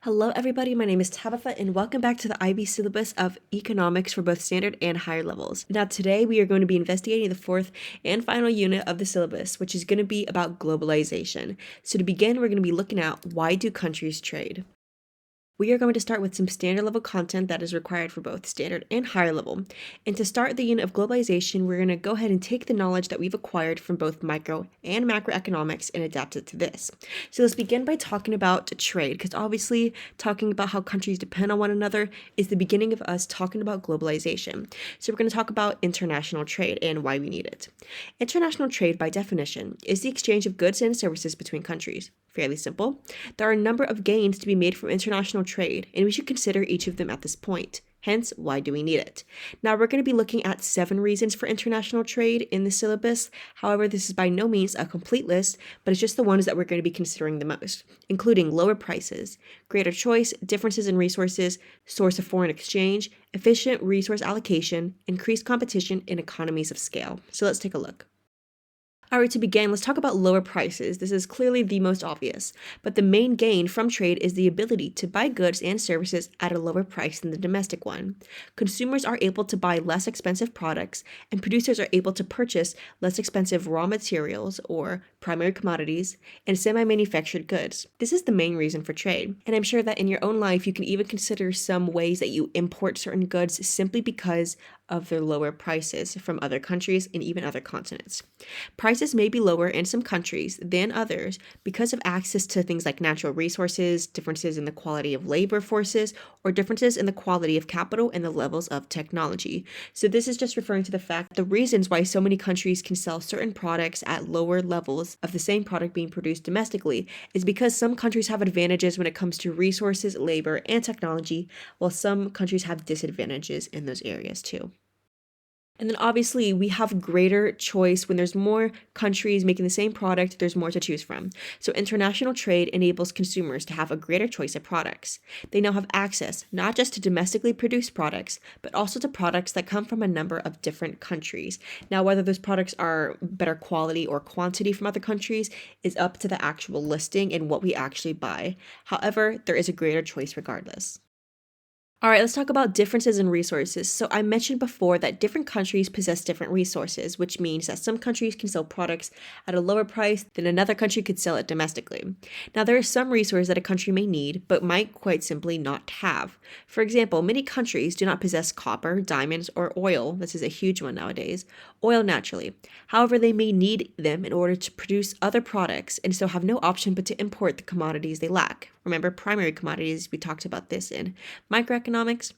Hello everybody, my name is Tabitha and welcome back to the IB syllabus of economics for both standard and higher levels. Now today we are going to be investigating the fourth and final unit of the syllabus, which is going to be about globalization. So to begin, we're going to be looking at why do countries trade? We are going to start with some standard level content that is required for both standard and higher level. And to start the unit of globalization, we're going to go ahead and take the knowledge that we've acquired from both micro and macroeconomics and adapt it to this. So let's begin by talking about trade, because obviously talking about how countries depend on one another is the beginning of us talking about globalization. So we're going to talk about international trade and why we need it. International trade, by definition, is the exchange of goods and services between countries. Fairly simple. There are a number of gains to be made from international trade, and we should consider each of them at this point. Hence, why do we need it? Now, we're going to be looking at 7 reasons for international trade in the syllabus. However, this is by no means a complete list, but it's just the ones that we're going to be considering the most, including lower prices, greater choice, differences in resources, source of foreign exchange, efficient resource allocation, increased competition, and economies of scale. So let's take a look. All right, to begin, let's talk about lower prices. This is clearly the most obvious, but the main gain from trade is the ability to buy goods and services at a lower price than the domestic one. Consumers are able to buy less expensive products, and producers are able to purchase less expensive raw materials or primary commodities and semi-manufactured goods. This is the main reason for trade, and I'm sure that in your own life you can even consider some ways that you import certain goods simply because of their lower prices from other countries and even other continents. Prices may be lower in some countries than others because of access to things like natural resources, differences in the quality of labor forces, or differences in the quality of capital and the levels of technology. So this is just referring to the fact the reasons why so many countries can sell certain products at lower levels of the same product being produced domestically is because some countries have advantages when it comes to resources, labor, and technology, while some countries have disadvantages in those areas too. And then obviously we have greater choice when there's more countries making the same product, there's more to choose from. So international trade enables consumers to have a greater choice of products. They now have access not just to domestically produced products, but also to products that come from a number of different countries. Now, whether those products are better quality or quantity from other countries is up to the actual listing and what we actually buy. However, there is a greater choice regardless. All right, let's talk about differences in resources. So I mentioned before that different countries possess different resources, which means that some countries can sell products at a lower price than another country could sell it domestically. Now, there are some resources that a country may need, but might quite simply not have. For example, many countries do not possess copper, diamonds, or oil. This is a huge one nowadays. Oil naturally. However, they may need them in order to produce other products and so have no option but to import the commodities they lack. Remember, primary commodities, we talked about this in microeconomics.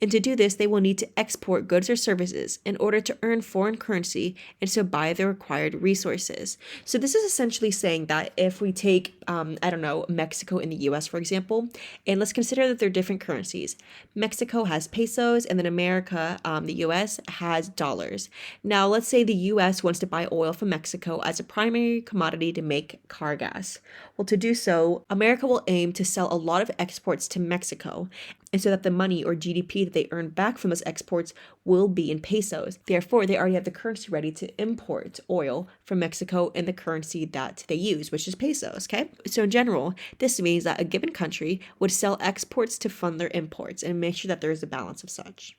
And to do this, they will need to export goods or services in order to earn foreign currency and so buy the required resources. So this is essentially saying that if we take, Mexico and the US, for example, and let's consider that they're different currencies. Mexico has pesos and then America, the US, has dollars. Now, let's say the US wants to buy oil from Mexico as a primary commodity to make car gas. Well, to do so, America will aim to sell a lot of exports to Mexico, and so that the money or GDP that they earn back from those exports will be in pesos. Therefore, they already have the currency ready to import oil from Mexico in the currency that they use, which is pesos, okay? So in general, this means that a given country would sell exports to fund their imports and make sure that there is a balance of such.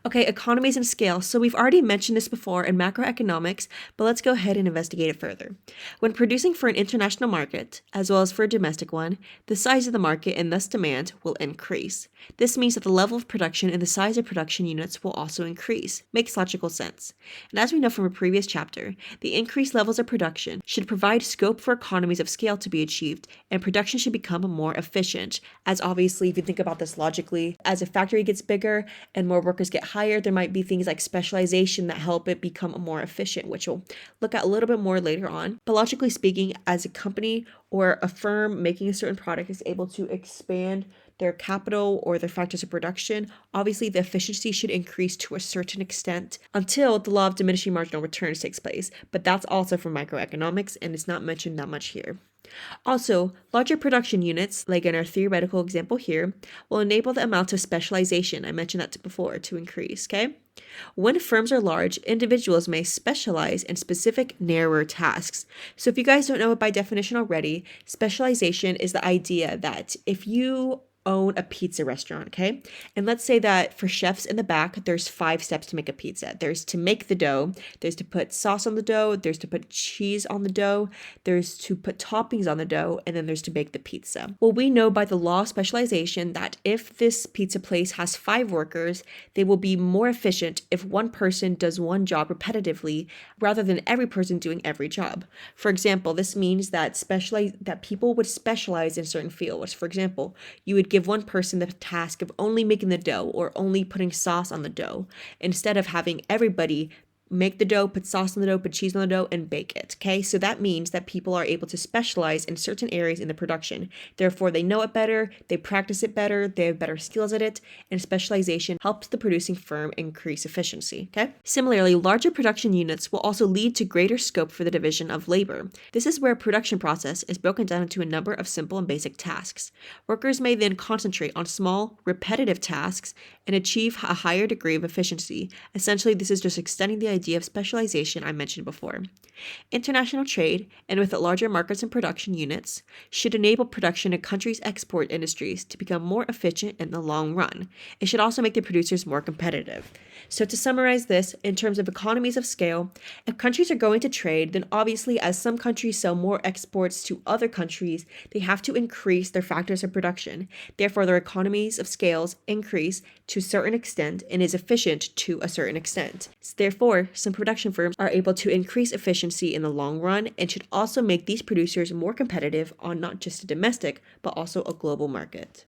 Okay, economies of scale. So we've already mentioned this before in macroeconomics, but let's go ahead and investigate it further. When producing for an international market, as well as for a domestic one, the size of the market and thus demand will increase. This means that the level of production and the size of production units will also increase. Makes logical sense. And as we know from a previous chapter, the increased levels of production should provide scope for economies of scale to be achieved, and production should become more efficient. As obviously, if you think about this logically, as a factory gets bigger and more workers get higher, there might be things like specialization that help it become more efficient, which we'll look at a little bit more later on. But logically speaking, as a company or a firm making a certain product is able to expand their capital or their factors of production, obviously the efficiency should increase to a certain extent until the law of diminishing marginal returns takes place. But that's also from microeconomics and it's not mentioned that much here. Also, larger production units, like in our theoretical example here, will enable the amount of specialization, I mentioned that before, to increase, okay? When firms are large, individuals may specialize in specific narrower tasks. So if you guys don't know it by definition already, specialization is the idea that if you own a pizza restaurant, okay? And let's say that for chefs in the back, there's 5 steps to make a pizza. There's to make the dough, there's to put sauce on the dough, there's to put cheese on the dough, there's to put toppings on the dough, and then there's to bake the pizza. Well, we know by the law of specialization that if this pizza place has 5 workers, they will be more efficient if one person does one job repetitively rather than every person doing every job. For example, this means that people would specialize in certain fields. For example, you would give one person the task of only making the dough or only putting sauce on the dough instead of having everybody make the dough, put sauce on the dough, put cheese on the dough, and bake it, okay? So that means that people are able to specialize in certain areas in the production. Therefore, they know it better, they practice it better, they have better skills at it, and specialization helps the producing firm increase efficiency, okay? Similarly, larger production units will also lead to greater scope for the division of labor. This is where a production process is broken down into a number of simple and basic tasks. Workers may then concentrate on small, repetitive tasks and achieve a higher degree of efficiency. Essentially, this is just extending the idea of specialization I mentioned before. International trade, and with it larger markets and production units, should enable production in countries' export industries to become more efficient in the long run. It should also make the producers more competitive. So to summarize this, in terms of economies of scale, if countries are going to trade, then obviously as some countries sell more exports to other countries, they have to increase their factors of production. Therefore, their economies of scales increase to a certain extent and is efficient to a certain extent. Therefore, some production firms are able to increase efficiency in the long run and should also make these producers more competitive on not just a domestic, but also a global market.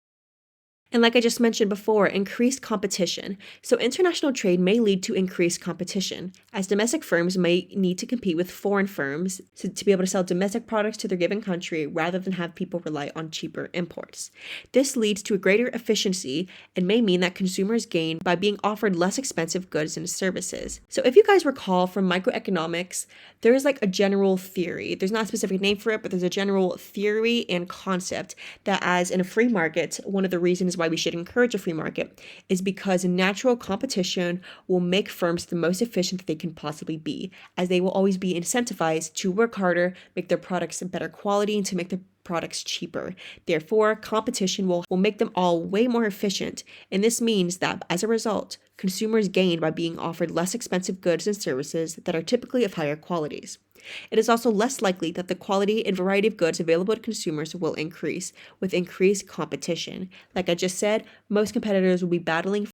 And like I just mentioned before, increased competition. So international trade may lead to increased competition, as domestic firms may need to compete with foreign firms to be able to sell domestic products to their given country rather than have people rely on cheaper imports. This leads to a greater efficiency and may mean that consumers gain by being offered less expensive goods and services. So if you guys recall from microeconomics, there is like a general theory. There's not a specific name for it, but there's a general theory and concept that as in a free market, one of the reasons why we should encourage a free market is because natural competition will make firms the most efficient that they can possibly be, as they will always be incentivized to work harder, make their products of better quality, and to make their products cheaper. Therefore, competition will make them all way more efficient, and this means that as a result, consumers gain by being offered less expensive goods and services that are typically of higher qualities. It is also less likely that the quality and variety of goods available to consumers will increase with increased competition. Like I just said, most competitors will be battling.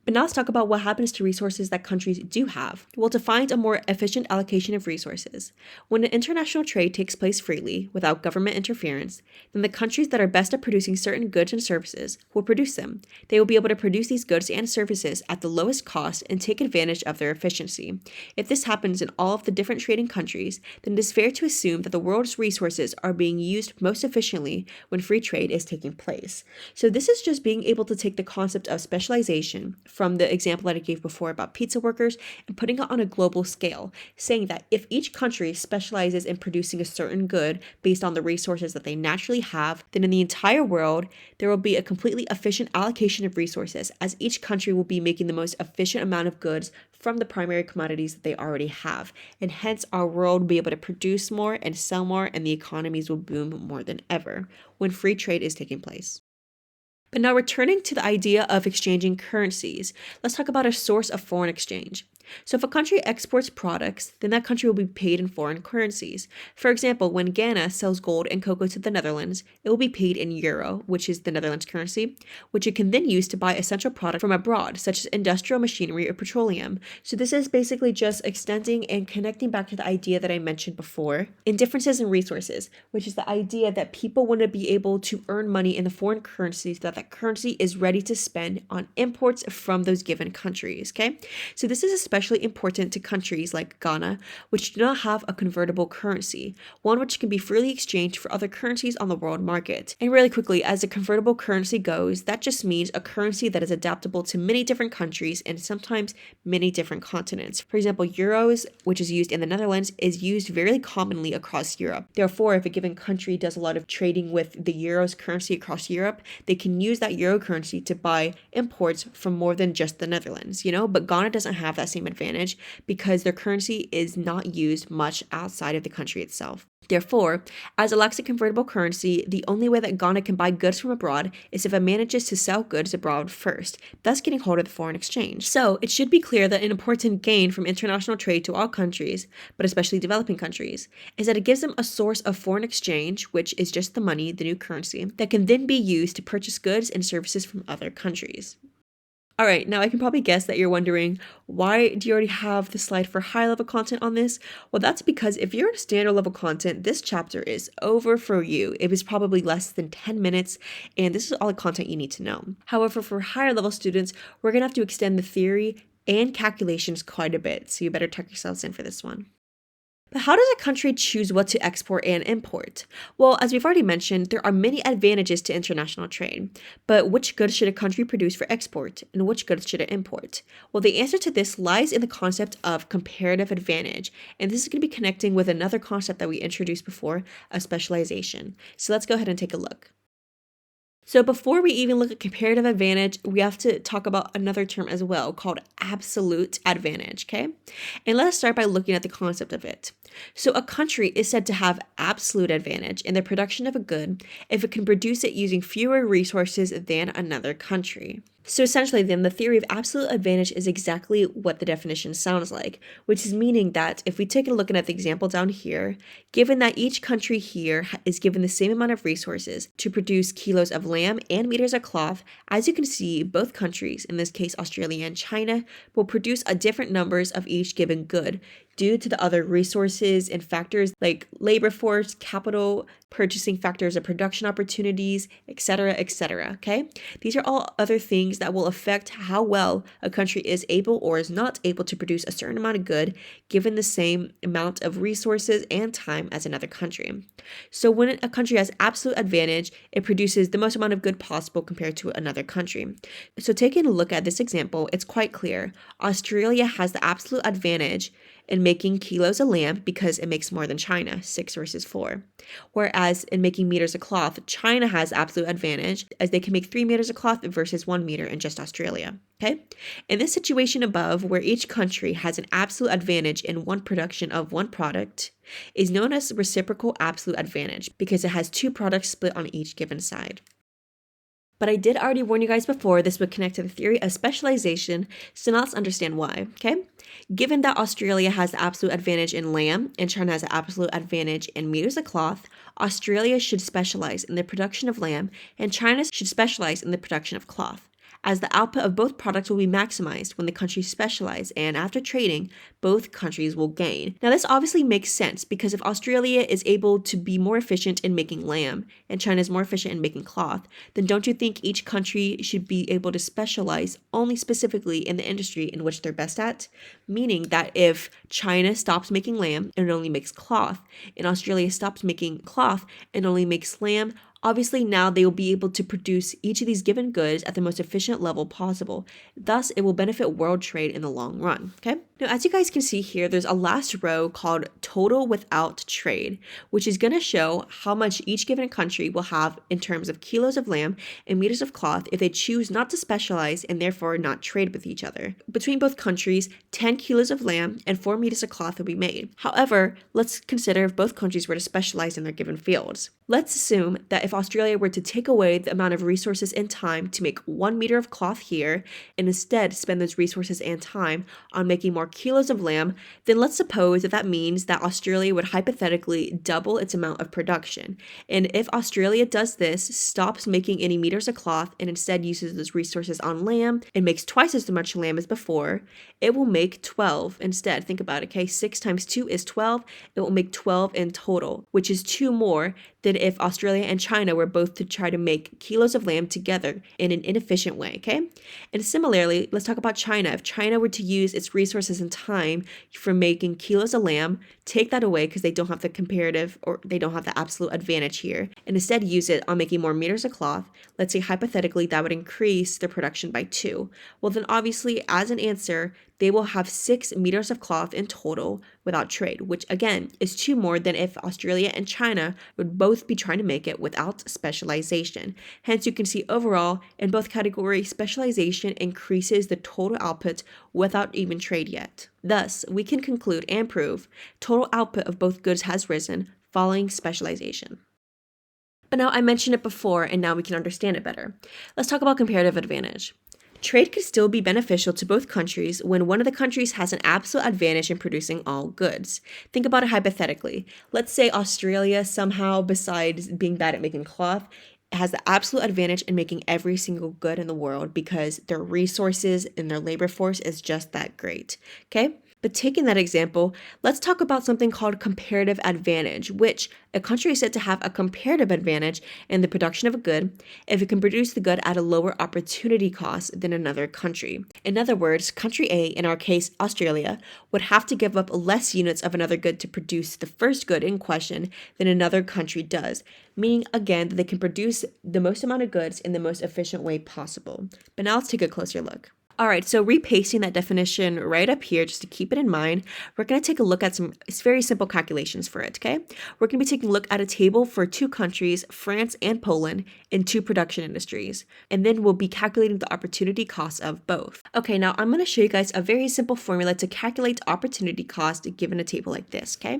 But now let's talk about what happens to resources that countries do have. Well, to find a more efficient allocation of resources. When international trade takes place freely, without government interference, then the countries that are best at producing certain goods and services will produce them. They will be able to produce these goods and services at the lowest cost and take advantage of their efficiency. If this happens in all of the different trading countries, then it is fair to assume that the world's resources are being used most efficiently when free trade is taking place. So this is just being able to take the concept of specialization from the example that I gave before about pizza workers and putting it on a global scale, saying that if each country specializes in producing a certain good based on the resources that they naturally have, then in the entire world, there will be a completely efficient allocation of resources, as each country will be making the most efficient amount of goods from the primary commodities that they already have. And hence, our world will be able to produce more and sell more, and the economies will boom more than ever when free trade is taking place. But now returning to the idea of exchanging currencies, let's talk about a source of foreign exchange. So if a country exports products, then that country will be paid in foreign currencies. For example, when Ghana sells gold and cocoa to the Netherlands, it will be paid in euro, which is the Netherlands currency, which it can then use to buy essential products from abroad, such as industrial machinery or petroleum. So this is basically just extending and connecting back to the idea that I mentioned before in differences in resources, which is the idea that people want to be able to earn money in the foreign currency so that that currency is ready to spend on imports from those given countries, okay? So this is especially especially important to countries like Ghana, which do not have a convertible currency, one which can be freely exchanged for other currencies on the world market. And really quickly, as a convertible currency goes, that just means a currency that is adaptable to many different countries and sometimes many different continents. For example, euros, which is used in the Netherlands, is used very commonly across Europe. Therefore, if a given country does a lot of trading with the euros currency across Europe, they can use that euro currency to buy imports from more than just the Netherlands, But Ghana doesn't have that same advantage because their currency is not used much outside of the country itself. Therefore, as it lacks a convertible currency, the only way that Ghana can buy goods from abroad is if it manages to sell goods abroad first, thus getting hold of the foreign exchange. So, it should be clear that an important gain from international trade to all countries, but especially developing countries, is that it gives them a source of foreign exchange, which is just the money, the new currency, that can then be used to purchase goods and services from other countries. All right, now I can probably guess that you're wondering, why do you already have the slide for high level content on this? Well, that's because if you're in standard level content, this chapter is over for you. It was probably less than 10 minutes, and this is all the content you need to know. However, for higher level students, we're gonna have to extend the theory and calculations quite a bit, so you better tuck yourselves in for this one. But how does a country choose what to export and import? Well, as we've already mentioned, there are many advantages to international trade. But which goods should a country produce for export, and which goods should it import? Well, the answer to this lies in the concept of comparative advantage. And this is going to be connecting with another concept that we introduced before, a specialization. So let's go ahead and take a look. So before we even look at comparative advantage, we have to talk about another term as well called absolute advantage, okay? And let's start by looking at the concept of it. So a country is said to have absolute advantage in the production of a good if it can produce it using fewer resources than another country. So essentially then, the theory of absolute advantage is exactly what the definition sounds like, which is meaning that if we take a look at the example down here, given that each country here is given the same amount of resources to produce kilos of lamb and meters of cloth, as you can see, both countries, in this case Australia and China, will produce a different numbers of each given good due to the other resources and factors like labor force, capital, purchasing factors of production opportunities, etc., etc. Okay? These are all other things that will affect how well a country is able or is not able to produce a certain amount of good given the same amount of resources and time as another country. So when a country has absolute advantage, it produces the most amount of good possible compared to another country. So taking a look at this example, it's quite clear. Australia has the absolute advantage in making kilos of lamb because it makes more than China, 6 versus 4. Whereas in making meters of cloth, China has absolute advantage as they can make 3 meters of cloth versus 1 meter in just Australia. Okay? In this situation above, where each country has an absolute advantage in one production of one product, is known as reciprocal absolute advantage because it has 2 products split on each given side. But I did already warn you guys before this would connect to the theory of specialization, so now let's understand why, okay? Given that Australia has the absolute advantage in lamb and China has the absolute advantage in meters of cloth, Australia should specialize in the production of lamb and China should specialize in the production of cloth, as the output of both products will be maximized when the countries specialize, and after trading, both countries will gain. Now, this obviously makes sense because if Australia is able to be more efficient in making lamb and China is more efficient in making cloth, then don't you think each country should be able to specialize only specifically in the industry in which they're best at? Meaning that if China stops making lamb and only makes cloth, and Australia stops making cloth and only makes lamb, obviously now they will be able to produce each of these given goods at the most efficient level possible. Thus, it will benefit world trade in the long run, okay? Now, as you guys can see here, there's a last row called total without trade, which is going to show how much each given country will have in terms of kilos of lamb and meters of cloth if they choose not to specialize and therefore not trade with each other. Between both countries, 10 kilos of lamb and 4 meters of cloth will be made. However, let's consider if both countries were to specialize in their given fields. Let's assume that if Australia were to take away the amount of resources and time to make 1 meter of cloth here and instead spend those resources and time on making more kilos of lamb, then let's suppose that means that Australia would hypothetically double its amount of production. And if Australia does this, stops making any meters of cloth and instead uses those resources on lamb and makes twice as much lamb as before, it will make 12 instead. Think about it, okay? 6 times 2 is 12. It will make 12 in total, which is 2 more than if Australia and China were both to try to make kilos of lamb together in an inefficient way, okay? And similarly, let's talk about China. If China were to use its resources and time for making kilos of lamb, take that away because they don't have the comparative or they don't have the absolute advantage here, and instead use it on making more meters of cloth, let's say hypothetically that would increase their production by 2. Well, then obviously, as an answer, they will have 6 meters of cloth in total without trade, which again is 2 more than if Australia and China would both be trying to make it without specialization. Hence, you can see overall in both categories, specialization increases the total output without even trade yet. Thus, we can conclude and prove total output of both goods has risen following specialization. But now I mentioned it before, and now we can understand it better. Let's talk about comparative advantage. Trade could still be beneficial to both countries when one of the countries has an absolute advantage in producing all goods. Think about it hypothetically. Let's say Australia somehow, besides being bad at making cloth, has the absolute advantage in making every single good in the world because their resources and their labor force is just that great. Okay? But taking that example, let's talk about something called comparative advantage, which a country is said to have a comparative advantage in the production of a good if it can produce the good at a lower opportunity cost than another country. In other words, country A, in our case Australia, would have to give up less units of another good to produce the first good in question than another country does, meaning again that they can produce the most amount of goods in the most efficient way possible. But now let's take a closer look. All right, so repasting that definition right up here, just to keep it in mind, we're going to take a look at some very simple calculations for it, okay? We're going to be taking a look at a table for 2 countries, France and Poland, in 2 production industries. And then we'll be calculating the opportunity cost of both. Okay, now I'm going to show you guys a very simple formula to calculate the opportunity cost given a table like this, okay?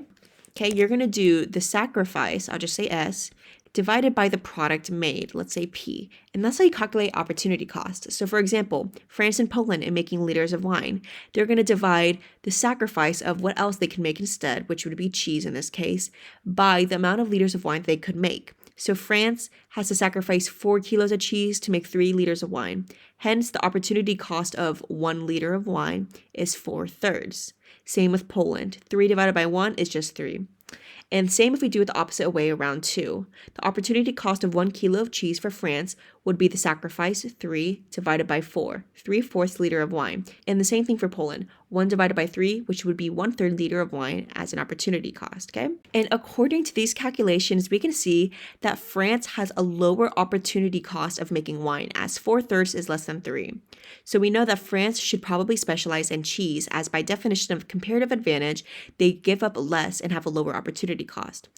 Okay, you're going to do the sacrifice, I'll just say S, divided by the product made, let's say P. And that's how you calculate opportunity cost. So for example, France and Poland in making liters of wine, they're going to divide the sacrifice of what else they can make instead, which would be cheese in this case, by the amount of liters of wine they could make. So France has to sacrifice 4 kilos of cheese to make 3 liters of wine. Hence, the opportunity cost of 1 liter of wine is 4/3. Same with Poland. 3 divided by 1 is just 3. And same if we do it the opposite way around too. The opportunity cost of 1 kilo of cheese for France would be the sacrifice 3 divided by 4, 3/4 liter of wine. And the same thing for Poland, 1 divided by 3, which would be 1/3 liter of wine as an opportunity cost, okay? And according to these calculations, we can see that France has a lower opportunity cost of making wine, as 4/3 is less than 3. So we know that France should probably specialize in cheese, as by definition of comparative advantage, they give up less and have a lower opportunity cost.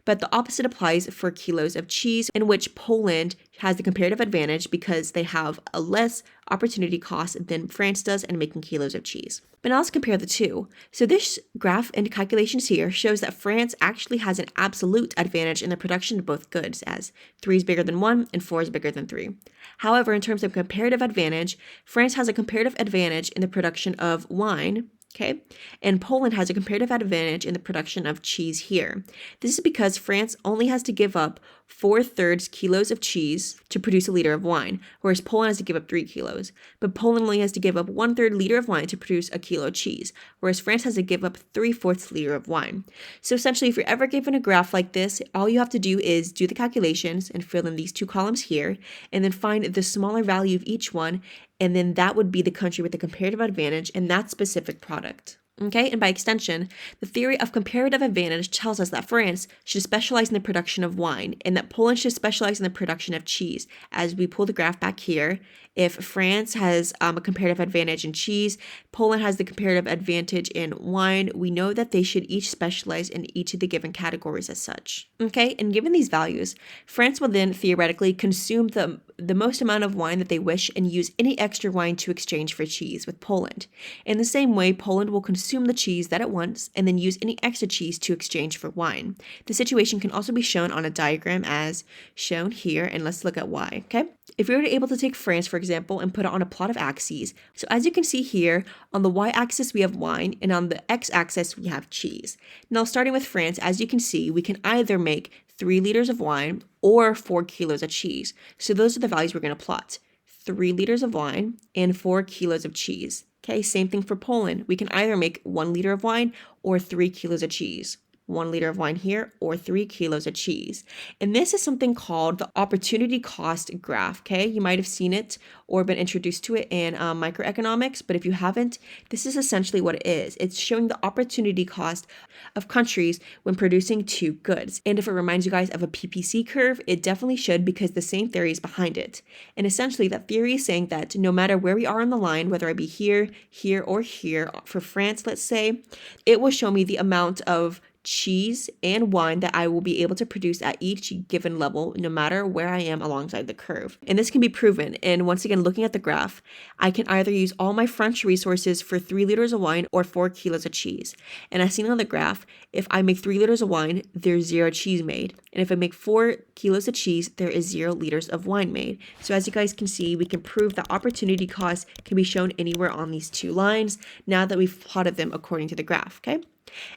But the opposite applies for kilos of cheese, in which Poland has the comparative advantage because they have a less opportunity cost than France does in making kilos of cheese. But now let's compare the two. So this graph and calculations here shows that France actually has an absolute advantage in the production of both goods, as 3 is bigger than 1 and 4 is bigger than 3. However, in terms of comparative advantage, France has a comparative advantage in the production of wine, okay? And Poland has a comparative advantage in the production of cheese here. This is because France only has to give up 4/3 kilos of cheese to produce a liter of wine, whereas Poland has to give up 3 kilos. But Poland only has to give up 1/3 liter of wine to produce a kilo of cheese, whereas France has to give up 3/4 liter of wine. So essentially, if you're ever given a graph like this, all you have to do is do the calculations and fill in these 2 columns here, and then find the smaller value of each one, and then that would be the country with the comparative advantage in that specific product. Okay, and by extension, the theory of comparative advantage tells us that France should specialize in the production of wine and that Poland should specialize in the production of cheese. As we pull the graph back here, if France has a comparative advantage in cheese, Poland has the comparative advantage in wine, we know that they should each specialize in each of the given categories as such. Okay, and given these values, France will then theoretically consume the most amount of wine that they wish and use any extra wine to exchange for cheese with Poland. In the same way, Poland will consume the cheese that it wants and then use any extra cheese to exchange for wine. The situation can also be shown on a diagram as shown here, and let's look at why, okay? If we were able to take France, for example, and put it on a plot of axes, so as you can see here, on the y-axis we have wine, and on the x-axis we have cheese. Now, starting with France, as you can see, we can either make 3 liters of wine or 4 kilos of cheese. So those are the values we're going to plot. 3 liters of wine and 4 kilos of cheese. Okay, same thing for Poland. We can either make 1 liter of wine or 3 kilos of cheese. 1 liter of wine here, or 3 kilos of cheese. And this is something called the opportunity cost graph, okay? You might have seen it or been introduced to it in microeconomics, but if you haven't, this is essentially what it is. It's showing the opportunity cost of countries when producing two goods. And if it reminds you guys of a PPC curve, it definitely should, because the same theory is behind it. And essentially that theory is saying that no matter where we are on the line, whether I be here, here, or here, for France, let's say, it will show me the amount of cheese and wine that I will be able to produce at each given level, no matter where I am alongside the curve. And this can be proven. And once again, looking at the graph, I can either use all my French resources for 3 liters of wine or 4 kilos of cheese. And as seen on the graph, if I make 3 liters of wine, there's 0 cheese made. And if I make 4 kilos of cheese, there is 0 liters of wine made. So as you guys can see, we can prove that opportunity cost can be shown anywhere on these two lines now that we've plotted them according to the graph, okay?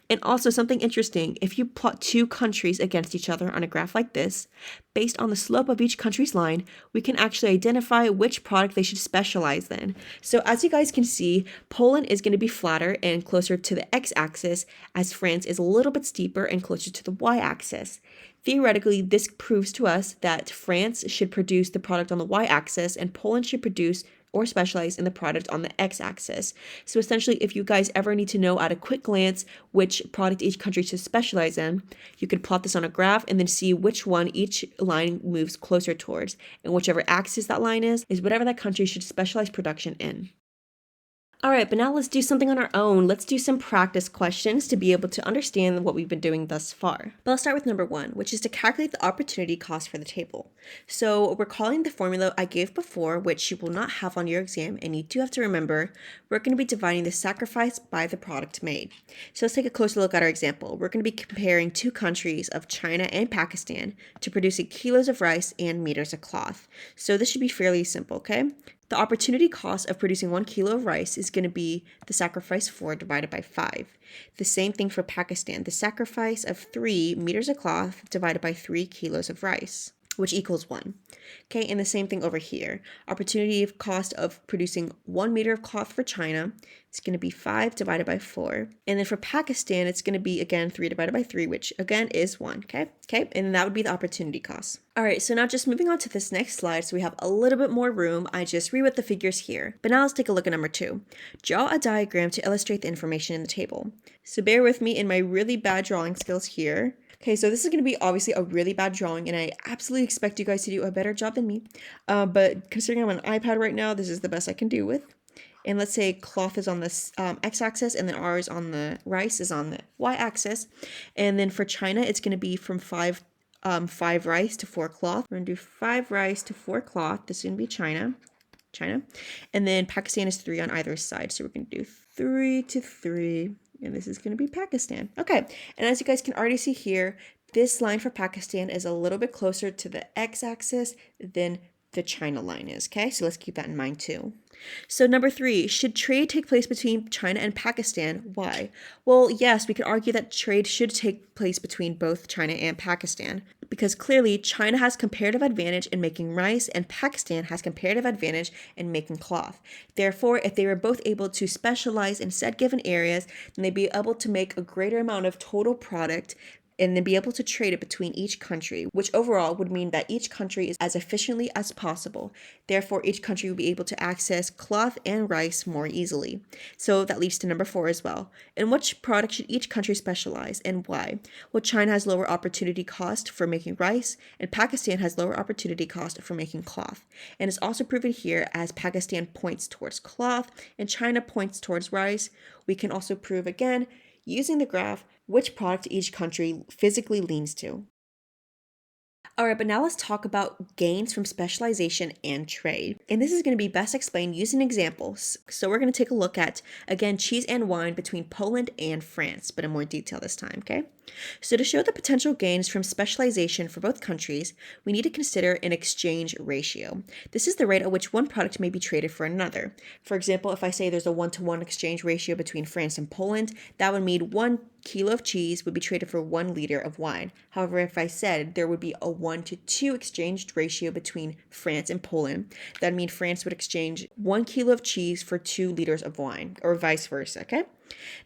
And also something interesting, if you plot two countries against each other on a graph like this, based on the slope of each country's line, we can actually identify which product they should specialize in. So as you guys can see, Poland is going to be flatter and closer to the x-axis, as France is a little bit steeper and closer to the y-axis. Theoretically, this proves to us that France should produce the product on the y-axis and Poland should produce or specialize in the product on the x-axis. So essentially, if you guys ever need to know at a quick glance which product each country should specialize in, you could plot this on a graph and then see which one each line moves closer towards. And whichever axis that line is whatever that country should specialize production in. All right, but now let's do something on our own. Let's do some practice questions to be able to understand what we've been doing thus far. But I'll start with number 1, which is to calculate the opportunity cost for the table. So we're calling the formula I gave before, which you will not have on your exam, and you do have to remember, we're going to be dividing the sacrifice by the product made. So let's take a closer look at our example. We're going to be comparing two countries of China and Pakistan to producing kilos of rice and meters of cloth. So this should be fairly simple, okay? The opportunity cost of producing 1 kilo of rice is going to be the sacrifice 4 divided by 5. The same thing for Pakistan, the sacrifice of 3 meters of cloth divided by 3 kilos of rice, which equals 1. Okay, and the same thing over here. Opportunity cost of producing 1 meter of cloth for China is going to be 5 divided by 4. And then for Pakistan, it's going to be, again, 3 divided by 3, which, again, is 1, okay? And that would be the opportunity cost. All right, so now just moving on to this next slide, so we have a little bit more room. I just rewrote the figures here. But now let's take a look at number 2. Draw a diagram to illustrate the information in the table. So bear with me in my really bad drawing skills here. Okay, so this is going to be obviously a really bad drawing, and I absolutely expect you guys to do a better job than me. But considering I'm on an iPad right now, this is the best I can do with. And let's say cloth is on the x-axis, and then ours on the rice is on the y-axis. And then for China, it's going to be from 5 rice to 4 cloth. We're going to do 5 rice to 4 cloth. This is going to be China. And then Pakistan is 3 on either side. So we're going to do 3 to 3. And this is going to be Pakistan. Okay, and as you guys can already see here, this line for Pakistan is a little bit closer to the x-axis than the China line is, okay? So let's keep that in mind too. So number 3, should trade take place between China and Pakistan? Why? Well, yes, we could argue that trade should take place between both China and Pakistan, because clearly China has comparative advantage in making rice and Pakistan has comparative advantage in making cloth. Therefore, if they were both able to specialize in said given areas, then they'd be able to make a greater amount of total product and then be able to trade it between each country, which overall would mean that each country is as efficiently as possible. Therefore, each country will be able to access cloth and rice more easily. So that leads to number 4 as well. In which product should each country specialize and why? Well, China has lower opportunity cost for making rice, and Pakistan has lower opportunity cost for making cloth. And it's also proven here as Pakistan points towards cloth and China points towards rice. We can also prove again, using the graph, which product each country physically leans to. All right, but now let's talk about gains from specialization and trade. And this is going to be best explained using examples. So we're going to take a look at, again, cheese and wine between Poland and France, but in more detail this time, okay? So to show the potential gains from specialization for both countries, we need to consider an exchange ratio. This is the rate at which one product may be traded for another. For example, if I say there's a 1-to-1 exchange ratio between France and Poland, that would mean 1 kilo of cheese would be traded for 1 liter of wine. However, if I said there would be a 1-to-2 exchange ratio between France and Poland, that would mean France would exchange 1 kilo of cheese for 2 liters of wine, or vice versa, okay?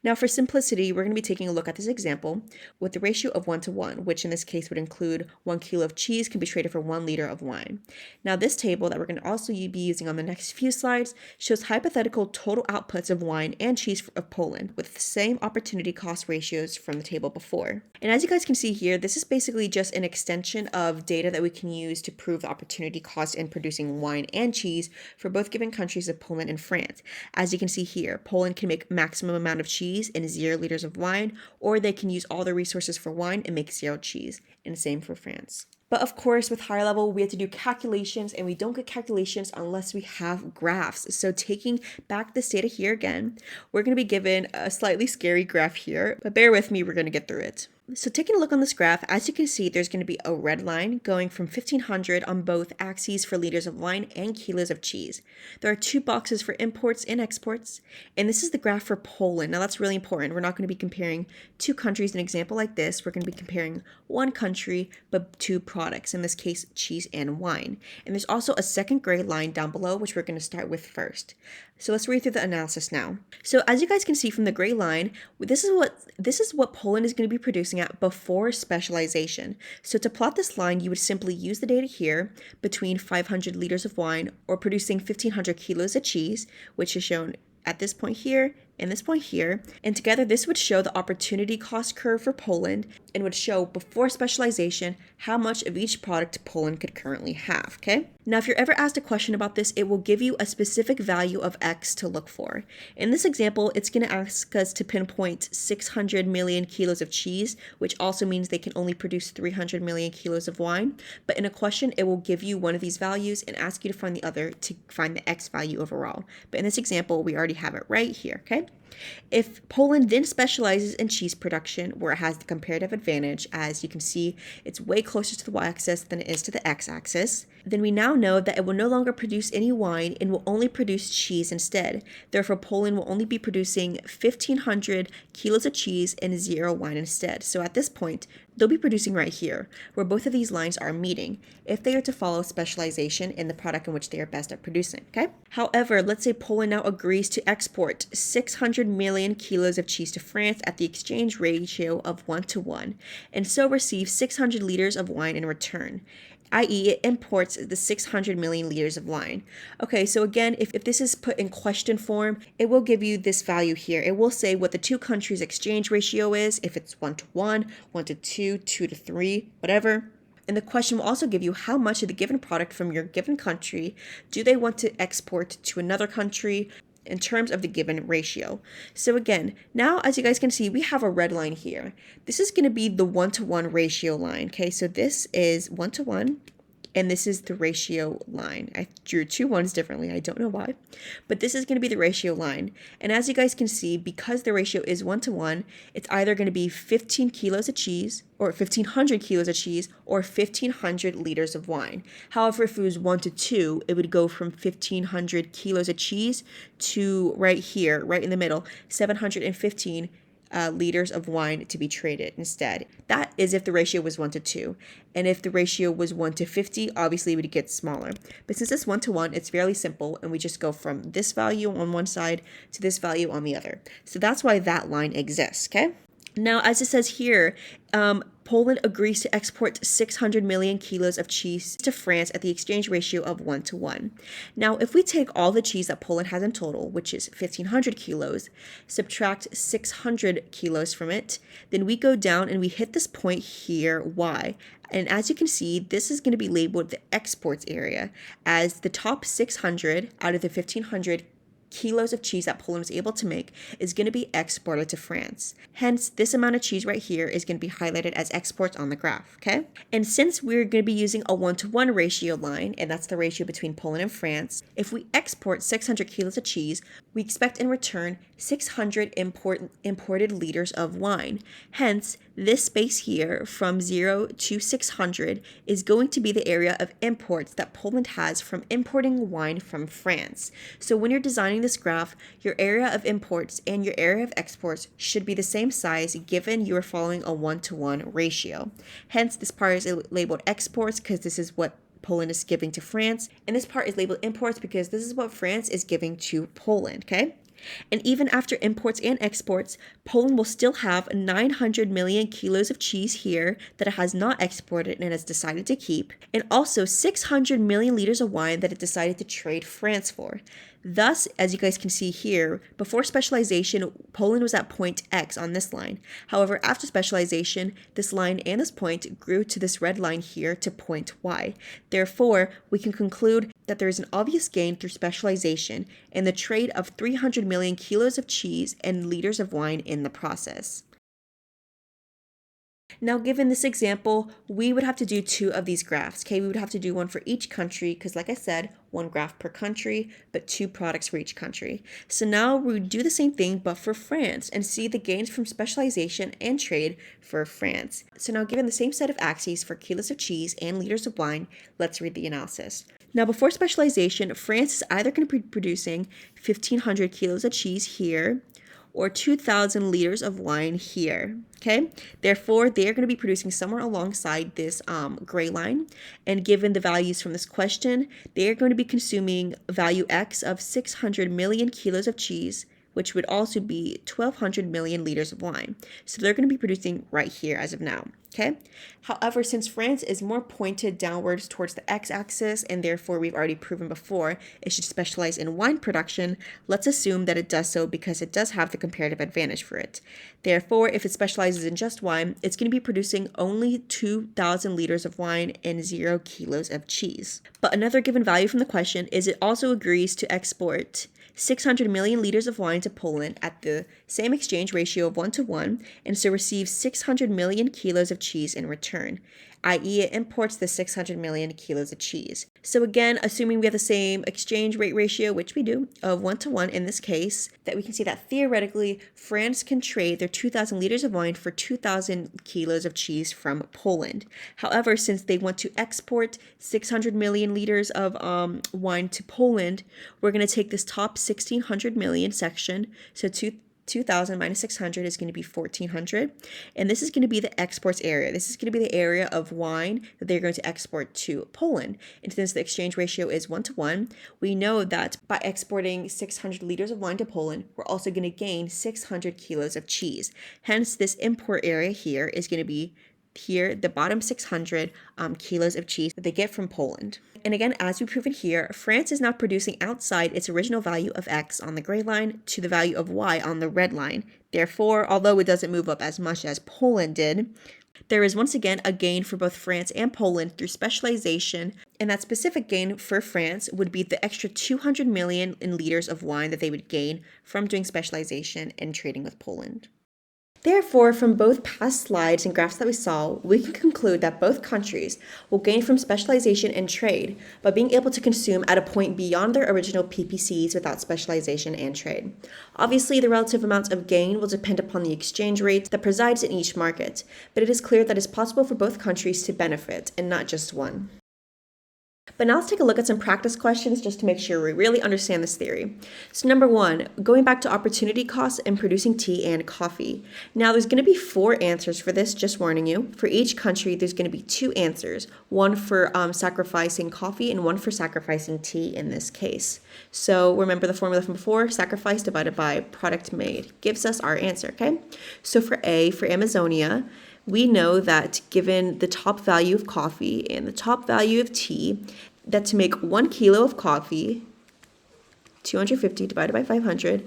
Now for simplicity, we're going to be taking a look at this example with the ratio of 1 to 1, which in this case would include 1 kilo of cheese can be traded for 1 liter of wine. Now this table that we're going to also be using on the next few slides shows hypothetical total outputs of wine and cheese of Poland with the same opportunity cost ratios from the table before. And as you guys can see here, this is basically just an extension of data that we can use to prove the opportunity cost in producing wine and cheese for both given countries of Poland and France. As you can see here, Poland can make maximum amount of cheese and 0 liters of wine, or they can use all their resources for wine and make 0 cheese, and same for France. But of course, with higher level, we have to do calculations, and we don't get calculations unless we have graphs. So taking back this data here again, we're going to be given a slightly scary graph here, but bear with me, we're going to get through it. So taking a look on this graph, as you can see, there's going to be a red line going from 1500 on both axes for liters of wine and kilos of cheese. There are 2 boxes for imports and exports, and this is the graph for Poland. Now that's really important. We're not going to be comparing 2 countries in an example like this. We're going to be comparing 1 country, but 2 products, in this case, cheese and wine. And there's also a second gray line down below, which we're going to start with first. So let's read through the analysis now. So as you guys can see from the gray line, this is what Poland is going to be producing at before specialization. So to plot this line, you would simply use the data here between 500 liters of wine or producing 1500 kilos of cheese, which is shown at this point here and this point here, and together this would show the opportunity cost curve for Poland and would show before specialization how much of each product Poland could currently have, okay? Now, if you're ever asked a question about this, it will give you a specific value of X to look for. In this example, it's going to ask us to pinpoint 600 million kilos of cheese, which also means they can only produce 300 million kilos of wine. But in a question, it will give you one of these values and ask you to find the other to find the X value overall. But in this example, we already have it right here, okay? If Poland then specializes in cheese production, where it has the comparative advantage, as you can see, it's way closer to the y-axis than it is to the x-axis, then we now know that it will no longer produce any wine and will only produce cheese instead. Therefore, Poland will only be producing 1,500 kilos of cheese and 0 wine instead. So at this point, they'll be producing right here, where both of these lines are meeting, if they are to follow specialization in the product in which they are best at producing, okay? However, let's say Poland now agrees to export 600 million kilos of cheese to France at the exchange ratio of 1 to 1, and so receives 600 liters of wine in return, i.e. it imports the 600 million liters of wine. Okay, so again, if this is put in question form, it will give you this value here. It will say what the 2 countries' exchange ratio is, if it's 1 to 1, 1 to 2, 2 to 3, whatever. And the question will also give you how much of the given product from your given country do they want to export to another country in terms of the given ratio. So again, now as you guys can see, we have a red line here. This is going to be the 1 to 1 ratio line. Okay, so this is 1 to 1, and this is the ratio line. I drew 2 ones differently. I don't know why, but this is going to be the ratio line. And as you guys can see, because the ratio is 1 to 1, it's either going to be 15 kilos of cheese or 1,500 kilos of cheese or 1,500 liters of wine. However, if it was 1 to 2, it would go from 1,500 kilos of cheese to right here, right in the middle, 715 liters of wine to be traded instead. That is if the ratio was 1 to 2. And if the ratio was 1 to 50, obviously it would get smaller. But since it's 1 to 1, it's fairly simple, and we just go from this value on one side to this value on the other. So that's why that line exists, okay? Now, as it says here, Poland agrees to export 600 million kilos of cheese to France at the exchange ratio of 1 to 1. Now, if we take all the cheese that Poland has in total, which is 1,500 kilos, subtract 600 kilos from it, then we go down and we hit this point here, Y. And as you can see, this is going to be labeled the exports area, as the top 600 out of the 1,500 kilos of cheese that Poland was able to make is going to be exported to France. Hence, this amount of cheese right here is going to be highlighted as exports on the graph, okay? And since we're going to be using a 1 to 1 ratio line, and that's the ratio between Poland and France, if we export 600 kilos of cheese, we expect in return 600 imported liters of wine. Hence, this space here from 0 to 600 is going to be the area of imports that Poland has from importing wine from France. So when you're designing this graph, your area of imports and your area of exports should be the same size given you are following a 1 to 1 ratio. Hence, this part is labeled exports because this is what Poland is giving to France, and this part is labeled imports because this is what France is giving to Poland, okay? And even after imports and exports, Poland will still have 900 million kilos of cheese here that it has not exported and has decided to keep, and also 600 million liters of wine that it decided to trade France for. Thus, as you guys can see here, before specialization, Poland was at point X on this line. However, after specialization, this line and this point grew to this red line here to point Y. Therefore, we can conclude that there is an obvious gain through specialization and the trade of 300 million kilos of cheese and liters of wine in the process. Now, given this example, we would have to do two of these graphs, okay? We would have to do one for each country because, like I said, one graph per country, but two products for each country. So now we would do the same thing, but for France and see the gains from specialization and trade for France. So now, given the same set of axes for kilos of cheese and liters of wine, let's read the analysis. Now, before specialization, France is either going to be producing 1,500 kilos of cheese here, or 2,000 liters of wine here, okay? Therefore, they're going to be producing somewhere alongside this gray line. And given the values from this question, they're going to be consuming value X of 600 million kilos of cheese, which would also be 1,200 million liters of wine. So they're going to be producing right here as of now, okay? However, since France is more pointed downwards towards the x-axis, and therefore we've already proven before it should specialize in wine production, let's assume that it does so because it does have the comparative advantage for it. Therefore, if it specializes in just wine, it's going to be producing only 2,000 liters of wine and 0 kilos of cheese. But another given value from the question is it also agrees to export 600 million liters of wine to Poland at the same exchange ratio of 1:1, and so receives 600 million kilos of cheese in return, i.e. it imports the 600 million kilos of cheese. So again, assuming we have the same exchange rate ratio, which we do, of 1:1 in this case, that we can see that theoretically, France can trade their 2,000 liters of wine for 2,000 kilos of cheese from Poland. However, since they want to export 600 million liters of wine to Poland, we're going to take this top 1,600 million section, so 2,000 minus 600 is going to be 1,400. And this is going to be the exports area. This is going to be the area of wine that they're going to export to Poland. And since the exchange ratio is 1:1, we know that by exporting 600 liters of wine to Poland, we're also going to gain 600 kilos of cheese. Hence, this import area here is going to be here, the bottom 600 kilos of cheese that they get from Poland. And again, as we've proven here, France is now producing outside its original value of X on the gray line to the value of Y on the red line. Therefore, although it doesn't move up as much as Poland did, there is once again a gain for both France and Poland through specialization, and that specific gain for France would be the extra 200 million in liters of wine that they would gain from doing specialization and trading with Poland. Therefore, from both past slides and graphs that we saw, we can conclude that both countries will gain from specialization and trade by being able to consume at a point beyond their original PPCs without specialization and trade. Obviously, the relative amounts of gain will depend upon the exchange rate that presides in each market, but it is clear that it's possible for both countries to benefit and not just one. But now let's take a look at some practice questions just to make sure we really understand this theory. So number one, going back to opportunity costs in producing tea and coffee. Now there's going to be 4 answers for this, just warning you. For each country, there's going to be 2 answers, one for sacrificing coffee and one for sacrificing tea in this case. So remember the formula from before, sacrifice divided by product made gives us our answer, okay? So for A, for Amazonia, we know that given the top value of coffee and the top value of tea, that to make 1 kilo of coffee, 250 divided by 500,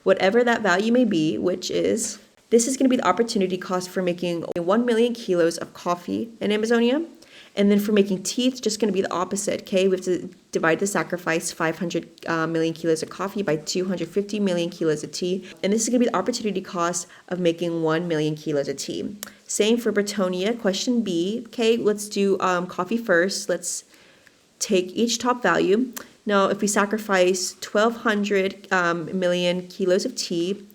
whatever that value may be, which is, this is going to be the opportunity cost for making 1 million kilos of coffee in Amazonia. And then for making tea, it's just going to be the opposite, okay? We have to divide the sacrifice 500 million kilos of coffee by 250 million kilos of tea. And this is going to be the opportunity cost of making 1 million kilos of tea. Same for Bretonia, question B. Okay, let's do coffee first. Let's take each top value. Now, if we sacrifice 1,200 million kilos of tea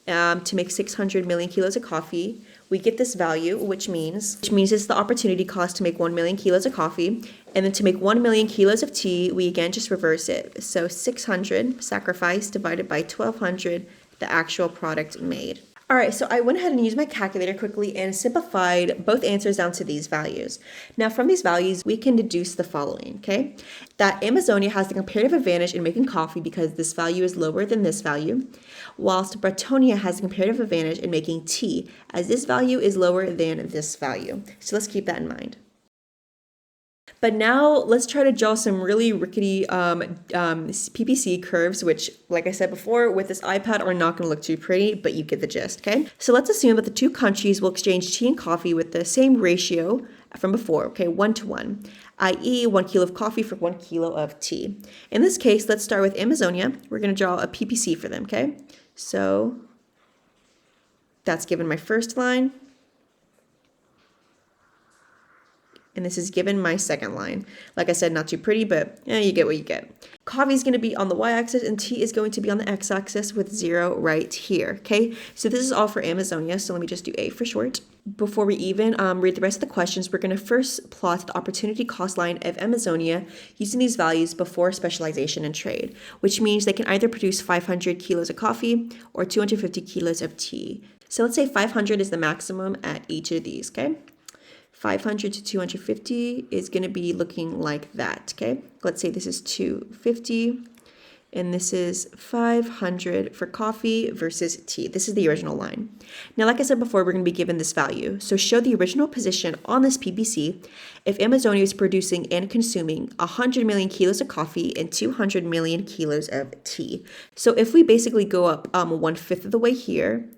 to make 600 million kilos of coffee, we get this value, which means it's the opportunity cost to make 1 million kilos of coffee. And then to make 1 million kilos of tea, we again just reverse it. So 600 sacrifice divided by 1,200, the actual product made. All right, so I went ahead and used my calculator quickly and simplified both answers down to these values. Now, from these values, we can deduce the following, okay? That Amazonia has the comparative advantage in making coffee because this value is lower than this value, whilst Bretonia has the comparative advantage in making tea, as this value is lower than this value. So let's keep that in mind. But now let's try to draw some really rickety PPC curves, which, like I said before, with this iPad are not going to look too pretty, but you get the gist, okay? So let's assume that the two countries will exchange tea and coffee with the same ratio from before, okay, 1-to-1, i.e. 1 kilo of coffee for 1 kilo of tea. In this case, let's start with Amazonia. We're going to draw a PPC for them, okay? So that's given my first line. And this is given my second line. Like I said, not too pretty, but you get what you get. Coffee is going to be on the y-axis and tea is going to be on the x-axis with 0 right here, okay? So this is all for Amazonia, so let me just do A for short. Before we even read the rest of the questions, we're going to first plot the opportunity cost line of Amazonia using these values before specialization and trade, which means they can either produce 500 kilos of coffee or 250 kilos of tea. So let's say 500 is the maximum at each of these, okay? 500 to 250 is going to be looking like that, okay? Let's say this is 250, and this is 500 for coffee versus tea. This is the original line. Now, like I said before, we're going to be given this value. So show the original position on this PPC if Amazonia is producing and consuming 100 million kilos of coffee and 200 million kilos of tea. So if we basically go up 1/5 of the way here,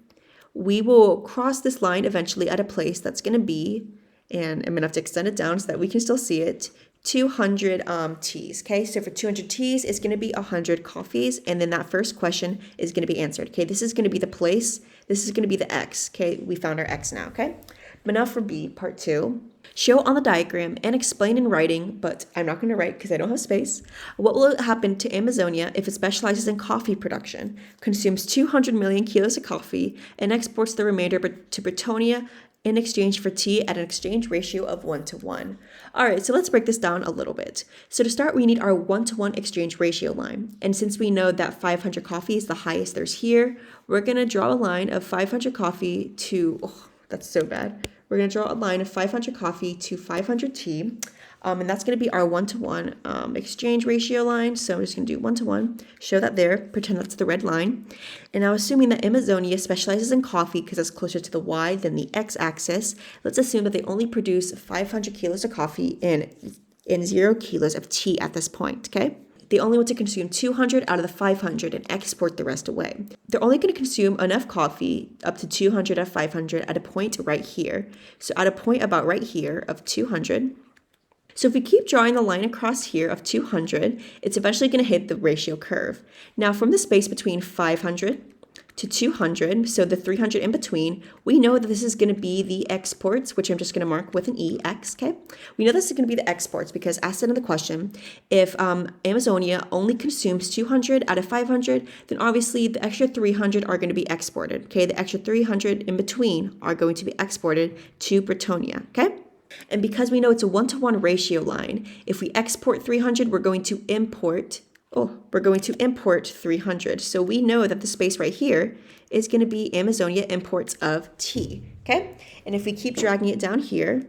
we will cross this line eventually at a place that's going to be, and I'm going to have to extend it down so that we can still see it, 200 teas, okay? So for 200 teas, it's going to be 100 coffees, and then that first question is going to be answered, okay? This is going to be the place. This is going to be the x, okay? We found our x now, okay? But now for B, part 2. Show on the diagram and explain in writing, but I'm not going to write because I don't have space, what will happen to Amazonia if it specializes in coffee production, consumes 200 million kilos of coffee, and exports the remainder to Bretonia in exchange for tea at an exchange ratio of 1-to-1. All right, so let's break this down a little bit. So to start, we need our 1-to-1 exchange ratio line. And since we know that 500 coffee is the highest there's here, we're going to draw a line of 500 coffee to, oh, that's so bad. We're going to draw a line of 500 coffee to 500 tea. And that's going to be our 1-to-1 exchange ratio line. So I'm just going to do 1-to-1, show that there, pretend that's the red line. And now assuming that Amazonia specializes in coffee because it's closer to the y than the x-axis, let's assume that they only produce 500 kilos of coffee and 0 kilos of tea at this point, okay? They only want to consume 200 out of the 500 and export the rest away. They're only going to consume enough coffee up to 200 of 500 at a point right here. So at a point about right here of 200. So if we keep drawing the line across here of 200, it's eventually going to hit the ratio curve. Now from the space between 500 to 200, so the 300 in between, we know that this is going to be the exports, which I'm just going to mark with an EX, okay? We know this is going to be the exports because as said in the question, if Amazonia only consumes 200 out of 500, then obviously the extra 300 are going to be exported, okay? The extra 300 in between are going to be exported to Bretonia, okay? And because we know it's a 1-to-1 ratio line, if we export 300, we're going to import 300. So we know that the space right here is going to be Amazonia imports of tea, okay? And if we keep dragging it down here,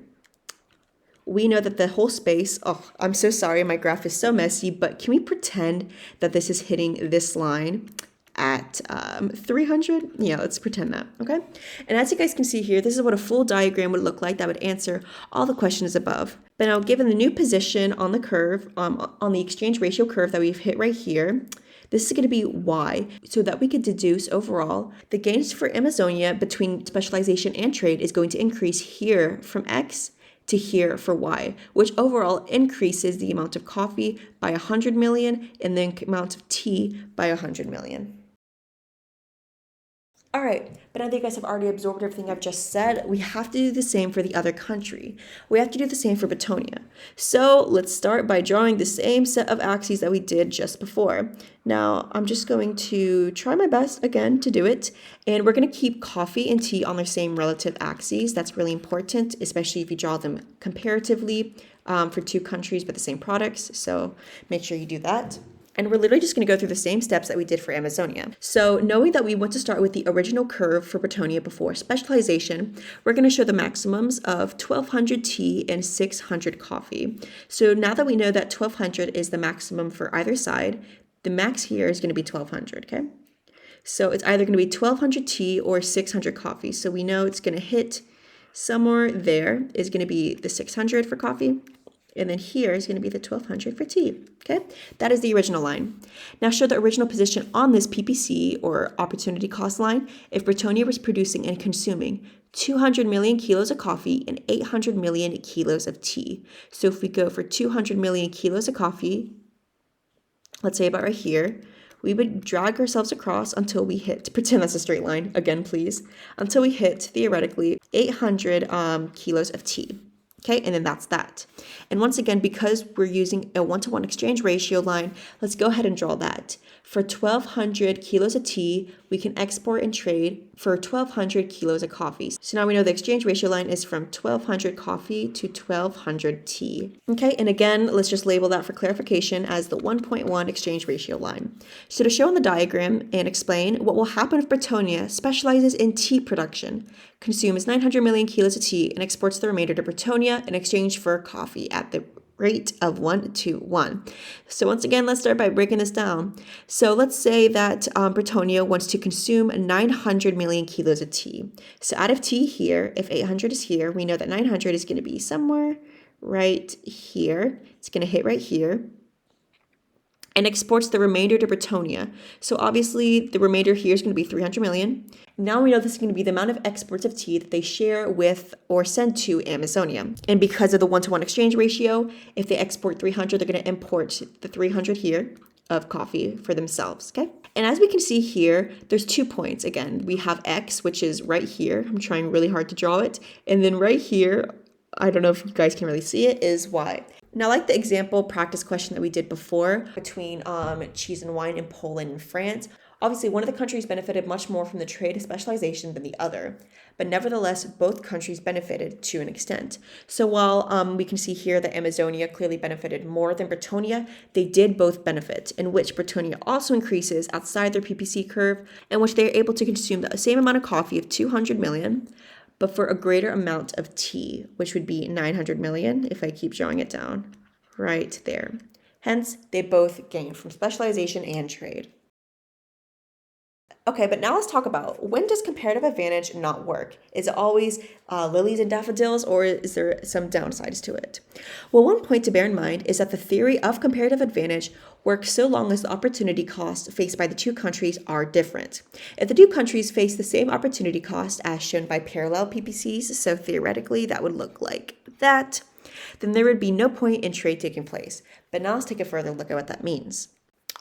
we know that the whole space, oh, I'm so sorry, my graph is so messy, but can we pretend that this is hitting this line at 300? Yeah, let's pretend that, okay? And as you guys can see here, this is what a full diagram would look like that would answer all the questions above. But now given the new position on the curve, on the exchange ratio curve that we've hit right here, this is going to be Y, so that we could deduce overall the gains for Amazonia between specialization and trade is going to increase here from X to here for Y, which overall increases the amount of coffee by 100 million and the amount of tea by 100 million. All right, but now that you guys have already absorbed everything I've just said, we have to do the same for the other country. We have to do the same for Bretonia. So let's start by drawing the same set of axes that we did just before. Now, I'm just going to try my best again to do it, and we're going to keep coffee and tea on their same relative axes. That's really important, especially if you draw them comparatively for two countries but the same products. So make sure you do that. And we're literally just going to go through the same steps that we did for Amazonia. So knowing that we want to start with the original curve for Bretonia before specialization, we're going to show the maximums of 1200 tea and 600 coffee. So now that we know that 1200 is the maximum for either side, the max here is going to be 1200, okay? So it's either going to be 1200 tea or 600 coffee. So we know it's going to hit somewhere there is going to be the 600 for coffee. And then here is going to be the 1200 for tea, okay? That is the original line. Now show the original position on this PPC or opportunity cost line if Bretonia was producing and consuming 200 million kilos of coffee and 800 million kilos of tea. So if we go for 200 million kilos of coffee, let's say about right here, we would drag ourselves across until we hit, pretend that's a straight line, again please, until we hit, theoretically, 800 kilos of tea. Okay, and then that's that. And once again, because we're using a 1-to-1 exchange ratio line, let's go ahead and draw that. For 1,200 kilos of tea, we can export and trade for 1,200 kilos of coffee. So now we know the exchange ratio line is from 1,200 coffee to 1,200 tea. Okay, and again, let's just label that for clarification as the 1.1 exchange ratio line. So to show on the diagram and explain what will happen if Bretonia specializes in tea production, consumes 900 million kilos of tea, and exports the remainder to Bretonia in exchange for coffee at the rate of 1:1. So once again, let's start by breaking this down. So let's say that Bretonia wants to consume 900 million kilos of tea. So out of tea here, if 800 is here, we know that 900 is going to be somewhere right here. It's going to hit right here and exports the remainder to Bretonia. So obviously the remainder here is going to be 300 million. Now we know this is going to be the amount of exports of tea that they share with or send to Amazonia. And because of the 1-to-1 exchange ratio, if they export 300, they're going to import the 300 here of coffee for themselves, okay? And as we can see here, there's 2 points. Again, we have X, which is right here. I'm trying really hard to draw it. And then right here, I don't know if you guys can really see it, is Y. Now, like the example practice question that we did before between cheese and wine in Poland and France, obviously one of the countries benefited much more from the trade of specialization than the other, but nevertheless, both countries benefited to an extent. So while we can see here that Amazonia clearly benefited more than Bretonia, they did both benefit, in which Bretonia also increases outside their PPC curve, in which they are able to consume the same amount of coffee of 200 million, but for a greater amount of tea, which would be 900 million if I keep drawing it down right there. Hence, they both gain from specialization and trade. Okay, but now let's talk about, when does comparative advantage not work? Is it always lilies and daffodils, or is there some downsides to it? Well, one point to bear in mind is that the theory of comparative advantage works so long as the opportunity costs faced by the two countries are different. If the two countries face the same opportunity cost as shown by parallel PPCs, so theoretically that would look like that, then there would be no point in trade taking place. But now let's take a further look at what that means.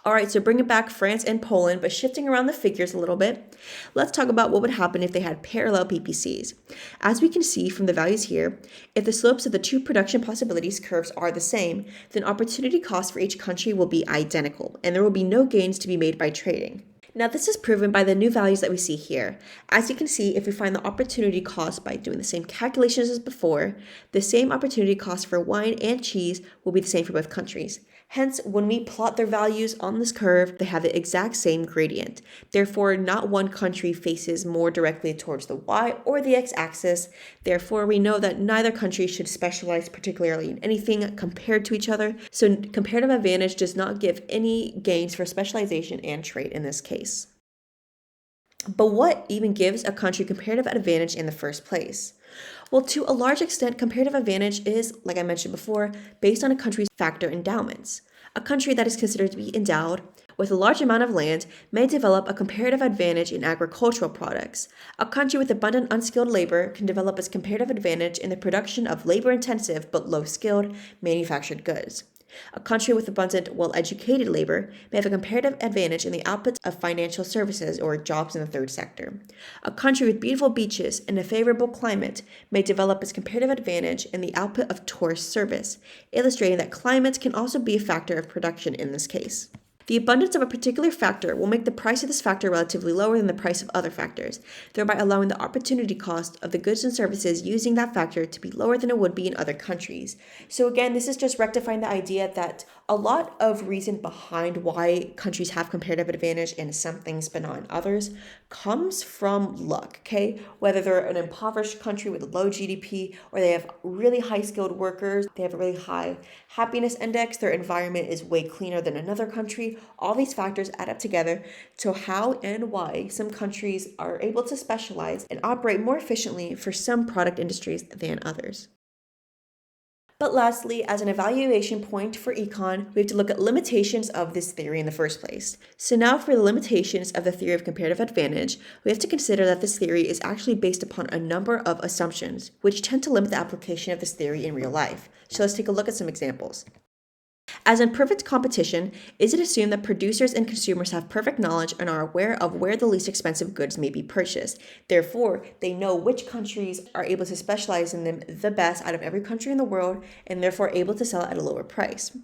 All right, so bringing back France and Poland, but shifting around the figures a little bit, let's talk about what would happen if they had parallel PPCs. As we can see from the values here, if the slopes of the two production possibilities curves are the same, then opportunity costs for each country will be identical, and there will be no gains to be made by trading. Now, this is proven by the new values that we see here. As you can see, if we find the opportunity cost by doing the same calculations as before, the same opportunity cost for wine and cheese will be the same for both countries. Hence, when we plot their values on this curve, they have the exact same gradient. Therefore, not one country faces more directly towards the y or the x-axis. Therefore, we know that neither country should specialize particularly in anything compared to each other. So comparative advantage does not give any gains for specialization and trade in this case. But what even gives a country comparative advantage in the first place? Well, to a large extent, comparative advantage is, like I mentioned before, based on a country's factor endowments. A country that is considered to be endowed with a large amount of land may develop a comparative advantage in agricultural products. A country with abundant unskilled labor can develop its comparative advantage in the production of labor-intensive but low-skilled manufactured goods. A country with abundant, well-educated labor may have a comparative advantage in the output of financial services or jobs in the third sector. A country with beautiful beaches and a favorable climate may develop its comparative advantage in the output of tourist service, illustrating that climate can also be a factor of production in this case. The abundance of a particular factor will make the price of this factor relatively lower than the price of other factors, thereby allowing the opportunity cost of the goods and services using that factor to be lower than it would be in other countries. So again, this is just rectifying the idea that a lot of reason behind why countries have comparative advantage in some things but not in others comes from luck, okay? Whether they're an impoverished country with low GDP or they have really high skilled workers, they have a really high happiness index, their environment is way cleaner than another country. All these factors add up together to how and why some countries are able to specialize and operate more efficiently for some product industries than others. But lastly, as an evaluation point for econ, we have to look at limitations of this theory in the first place. So now for the limitations of the theory of comparative advantage, we have to consider that this theory is actually based upon a number of assumptions, which tend to limit the application of this theory in real life. So let's take a look at some examples. As in perfect competition, is it assumed that producers and consumers have perfect knowledge and are aware of where the least expensive goods may be purchased? Therefore, they know which countries are able to specialize in them the best out of every country in the world and therefore able to sell it at a lower price.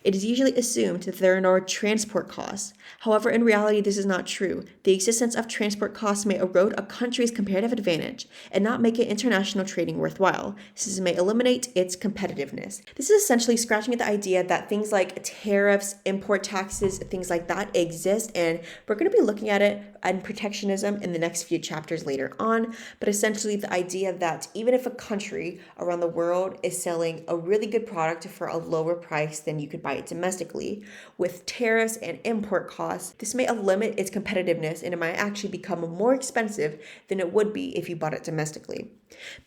It is usually assumed that there are no transport costs. However, in reality, this is not true. The existence of transport costs may erode a country's comparative advantage and not make it international trading worthwhile, since it may eliminate its competitiveness. This is essentially scratching at the idea that things like tariffs, import taxes, things like that exist, and we're going to be looking at it and protectionism in the next few chapters later on. But essentially, the idea that even if a country around the world is selling a really good product for a lower price than you could buy it domestically, with tariffs and import costs, this may limit its competitiveness and it might actually become more expensive than it would be if you bought it domestically.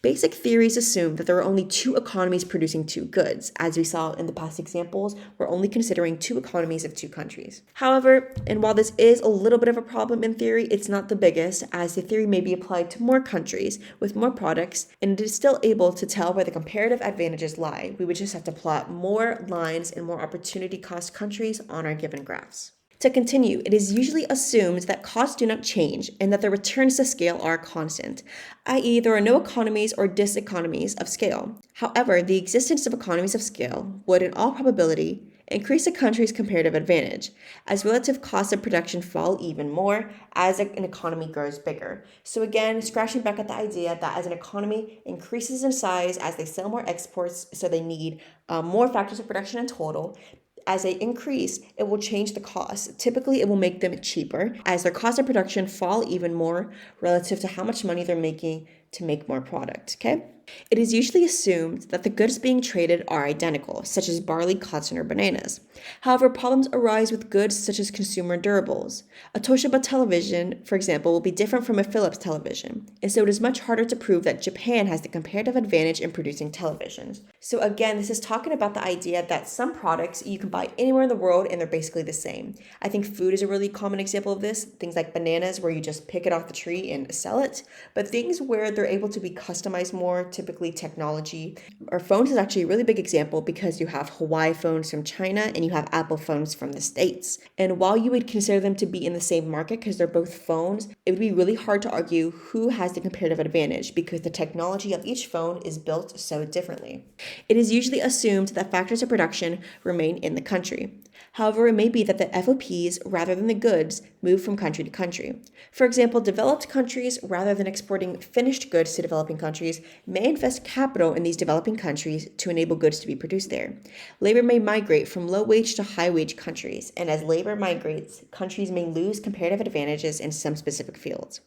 Basic theories assume that there are only two economies producing two goods. As we saw in the past examples, we're only considering two economies of two countries. However, and while this is a little bit of a problem in theory, it's not the biggest, as the theory may be applied to more countries with more products, and it is still able to tell where the comparative advantages lie. We would just have to plot more lines and more opportunity cost countries on our given graphs. To continue, it is usually assumed that costs do not change and that the returns to scale are constant, i.e., there are no economies or diseconomies of scale. However, the existence of economies of scale would, in all probability, increase a country's comparative advantage, as relative costs of production fall even more as an economy grows bigger. So again, scratching back at the idea that as an economy increases in size as they sell more exports, so they need more factors of production in total, as they increase, it will change the cost. Typically, it will make them cheaper as their cost of production fall even more relative to how much money they're making to make more product, okay? It is usually assumed that the goods being traded are identical, such as barley, cotton, or bananas. However, problems arise with goods such as consumer durables. A Toshiba television, for example, will be different from a Philips television, and so it is much harder to prove that Japan has the comparative advantage in producing televisions. So again, this is talking about the idea that some products you can buy anywhere in the world and they're basically the same. I think food is a really common example of this, things like bananas where you just pick it off the tree and sell it, but things where they're able to be customized more, typically technology. Or phones is actually a really big example because you have Hawaii phones from China and you have Apple phones from the States. And while you would consider them to be in the same market because they're both phones, it would be really hard to argue who has the comparative advantage because the technology of each phone is built so differently. It is usually assumed that factors of production remain in the country. However, it may be that the FOPs, rather than the goods, move from country to country. For example, developed countries, rather than exporting finished goods to developing countries, may invest capital in these developing countries to enable goods to be produced there. Labor may migrate from low-wage to high-wage countries, and as labor migrates, countries may lose comparative advantages in some specific fields.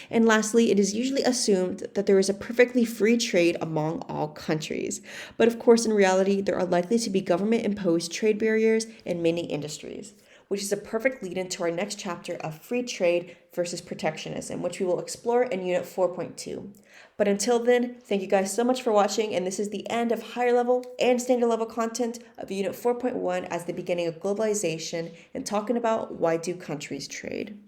And lastly, it is usually assumed that there is a perfectly free trade among all countries. But of course, in reality, there are likely to be government-imposed trade barriers in many industries, which is a perfect lead into our next chapter of free trade versus protectionism, which we will explore in Unit 4.2. But until then, thank you guys so much for watching, and this is the end of higher level and standard level content of Unit 4.1 as the beginning of globalization and talking about why do countries trade.